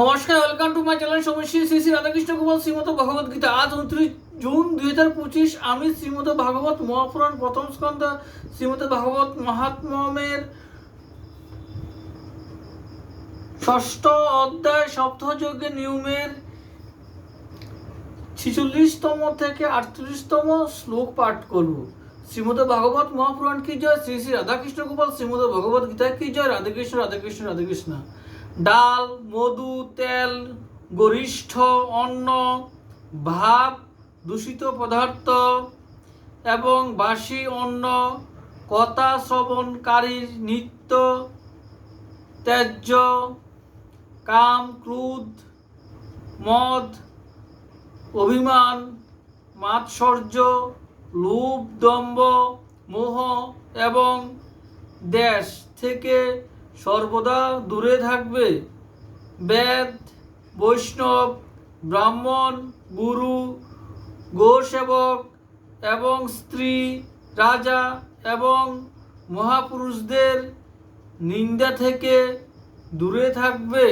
নমস্কার, welcome to my channel সমশ্রী শ্রী শ্রী রাধাকৃষ্ণ গোপাল শ্রীমদ ভগবত গীতা। আজ 29 জুন 2025। আমি শ্রীমদ ভাগবত মহাপুরাণ প্রথম স্কন্ধ শ্রীমদ ভাগবত মহাত্ম্যের ষষ্ঠ অধ্যায় সপ্তযজ্ঞের নিয়মের 46তম থেকে 38তম শ্লোক পাঠ করব। শ্রীমদ ভাগবত মহাপুরাণ কি জয়, শ্রী শ্রী রাধাকৃষ্ণ গোপাল শ্রীমদ ভগবত গীতা কি জয়। রাধাকৃষ্ণ রাধাকৃষ্ণ রাধাকৃষ্ণ। ডাল, মধু, তেল, গরিষ্ঠ অন্ন, ভাব, দূষিত পদার্থ এবং বাসি অন্ন, কথা শ্রবণকারীর নিত্য ত্যায্য, কাম, ক্রোধ, মদ, অভিমান, মাৎসর্য, লোভ, দম্ভ, মোহ এবং দেশ থেকে সর্বদা দূরে থাকবে। বেদ, বৈষ্ণব, ব্রাহ্মণ, গুরু, গোসেবক এবং স্ত্রী, রাজা এবং মহাপুরুষদের নিন্দা থেকে দূরে থাকবে।